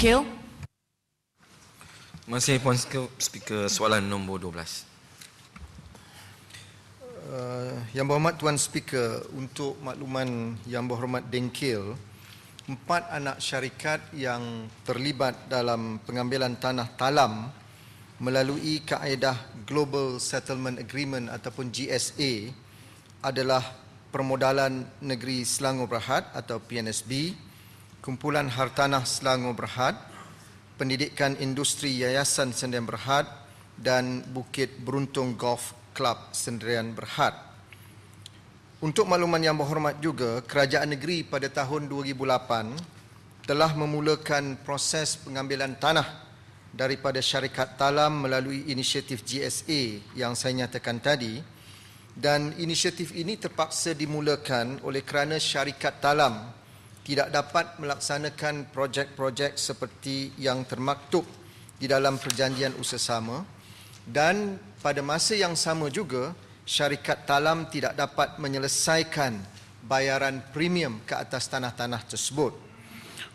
Dengkil. Terima kasih Puan Speaker. Soalan nombor 12. Yang berhormat Tuan Speaker, untuk makluman Yang berhormat Dengkil, 4 anak syarikat yang terlibat dalam pengambilan tanah talam melalui kaedah Global Settlement Agreement ataupun GSA adalah Permodalan Negeri Selangor Berhad atau PNSB, Kumpulan Hartanah Selangor Berhad, Pendidikan Industri Yayasan Sendirian Berhad dan Bukit Beruntung Golf Club Sendirian Berhad. Untuk makluman yang berhormat juga, Kerajaan Negeri pada tahun 2008 telah memulakan proses pengambilan tanah daripada syarikat talam melalui inisiatif GSA yang saya nyatakan tadi, dan inisiatif ini terpaksa dimulakan oleh kerana syarikat talam tidak dapat melaksanakan projek-projek seperti yang termaktub di dalam perjanjian usaha dan pada masa yang sama juga syarikat talam tidak dapat menyelesaikan bayaran premium ke atas tanah-tanah tersebut.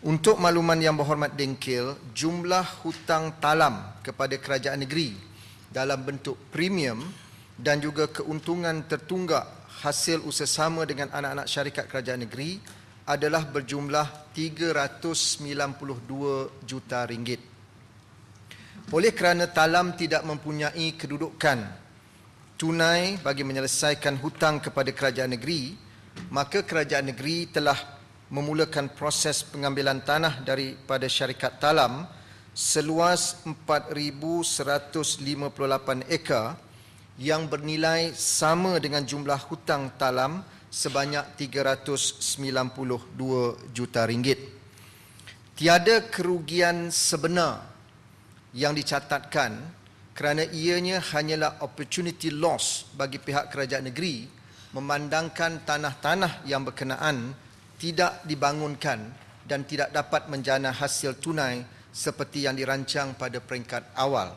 Untuk makluman yang berhormat Dengkil, jumlah hutang talam kepada kerajaan negeri dalam bentuk premium dan juga keuntungan tertunggak hasil usaha sama dengan anak-anak syarikat kerajaan negeri adalah berjumlah 392 juta ringgit. Oleh kerana talam tidak mempunyai kedudukan tunai bagi menyelesaikan hutang kepada kerajaan negeri, maka kerajaan negeri telah memulakan proses pengambilan tanah daripada syarikat talam seluas 4,158 ekar yang bernilai sama dengan jumlah hutang talam sebanyak 392 juta ringgit. Tiada kerugian sebenar yang dicatatkan kerana ianya hanyalah opportunity loss bagi pihak kerajaan negeri memandangkan tanah-tanah yang berkenaan tidak dibangunkan dan tidak dapat menjana hasil tunai seperti yang dirancang pada peringkat awal.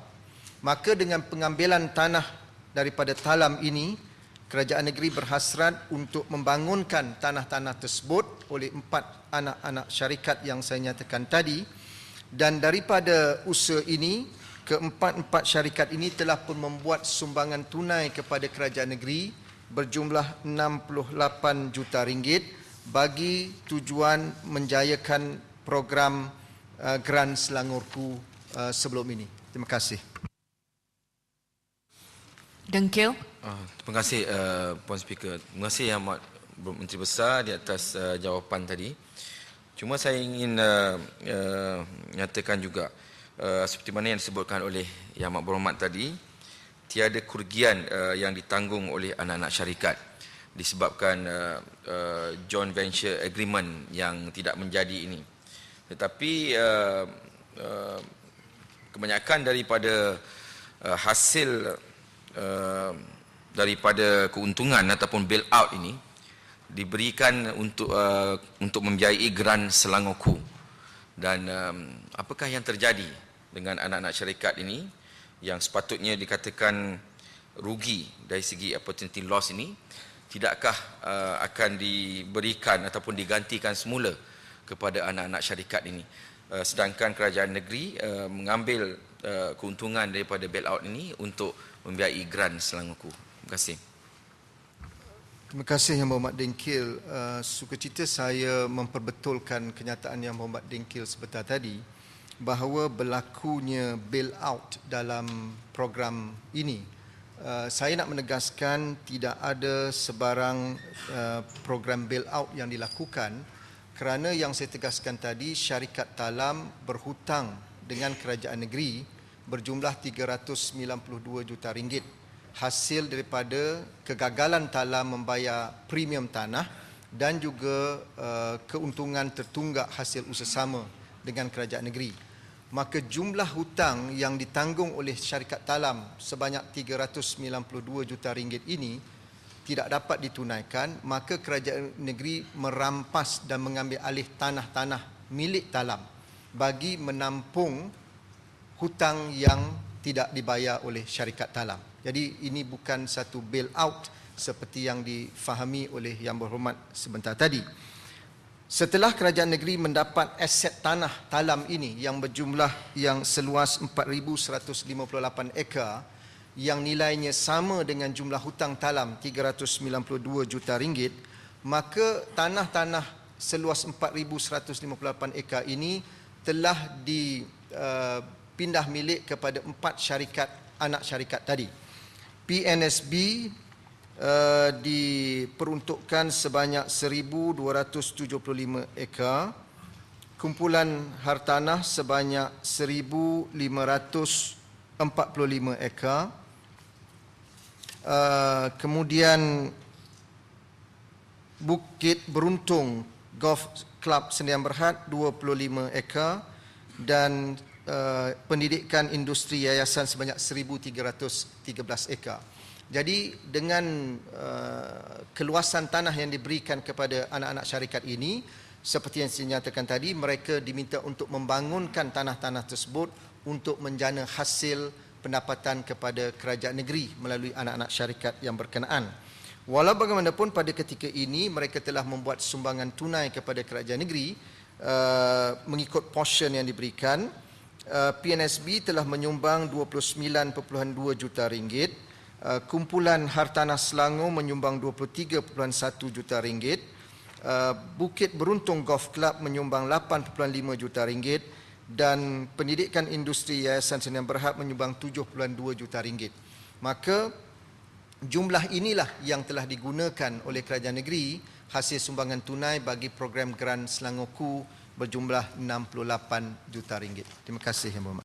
Maka dengan pengambilan tanah daripada talam ini, kerajaan negeri berhasrat untuk membangunkan tanah-tanah tersebut oleh 4 anak-anak syarikat yang saya nyatakan tadi, dan daripada usaha ini, keempat-empat syarikat ini telah pun membuat sumbangan tunai kepada kerajaan negeri berjumlah 68 juta ringgit bagi tujuan menjayakan program Geran Selangorku sebelum ini. Terima kasih. Dengkil. Terima kasih Puan Speaker. Terima kasih Yang Amat Menteri Besar di atas jawapan tadi. Cuma saya ingin nyatakan juga seperti mana yang disebutkan oleh Yang Amat Berhormat tadi, tiada kerugian yang ditanggung oleh anak-anak syarikat disebabkan joint venture agreement yang tidak menjadi ini. Tetapi kebanyakan daripada hasil daripada keuntungan ataupun bail out ini diberikan untuk membiayai Geran Selangorku. Dan apakah yang terjadi dengan anak-anak syarikat ini yang sepatutnya dikatakan rugi dari segi opportunity loss ini, tidakkah akan diberikan ataupun digantikan semula kepada anak-anak syarikat ini, sedangkan kerajaan negeri mengambil keuntungan daripada bail out ini untuk membiayai Geran Selangorku. Terima kasih. Terima kasih Yang Berhormat Dengkil. Sukacita saya memperbetulkan kenyataan Yang Berhormat Dengkil sebentar tadi bahawa berlakunya bail out dalam program ini. Saya nak menegaskan tidak ada sebarang program bail out yang dilakukan kerana yang saya tegaskan tadi, syarikat talam berhutang dengan kerajaan negeri berjumlah 392 juta ringgit. Hasil daripada kegagalan talam membayar premium tanah dan juga keuntungan tertunggak hasil usaha sama dengan kerajaan negeri. Maka jumlah hutang yang ditanggung oleh syarikat talam sebanyak 392 juta ringgit ini tidak dapat ditunaikan, maka kerajaan negeri merampas dan mengambil alih tanah-tanah milik talam bagi menampung hutang yang tidak dibayar oleh syarikat talam. Jadi ini bukan satu bail out seperti yang difahami oleh Yang Berhormat sebentar tadi. Setelah kerajaan negeri mendapat aset tanah talam ini yang berjumlah yang seluas 4,158 ekar yang nilainya sama dengan jumlah hutang talam 392 juta ringgit, maka tanah-tanah seluas 4,158 ekar ini telah dipindah milik kepada 4 syarikat anak syarikat tadi. PNSB diperuntukkan sebanyak 1,275 ekar, kumpulan hartanah sebanyak 1,545 ekar, kemudian Bukit Beruntung Golf Club Senayan Berhad 25 ekar dan pendidikan industri yayasan sebanyak 1,313 ekar. Jadi dengan keluasan tanah yang diberikan kepada anak-anak syarikat ini, seperti yang saya nyatakan tadi, mereka diminta untuk membangunkan tanah-tanah tersebut untuk menjana hasil pendapatan kepada kerajaan negeri melalui anak-anak syarikat yang berkenaan. Walau bagaimanapun pada ketika ini mereka telah membuat sumbangan tunai kepada kerajaan negeri mengikut portion yang diberikan. PNSB telah menyumbang 29.2 juta ringgit. Kumpulan Hartanah Selangor menyumbang 23.1 juta ringgit. Bukit Beruntung Golf Club menyumbang 8.5 juta ringgit dan pendidikan industri Yayasan Senayan Berhad menyumbang 7.2 juta ringgit. Maka jumlah inilah yang telah digunakan oleh kerajaan negeri hasil sumbangan tunai bagi program Geran Selangor Ku berjumlah 68 juta ringgit. Terima kasih Yang Berhormat.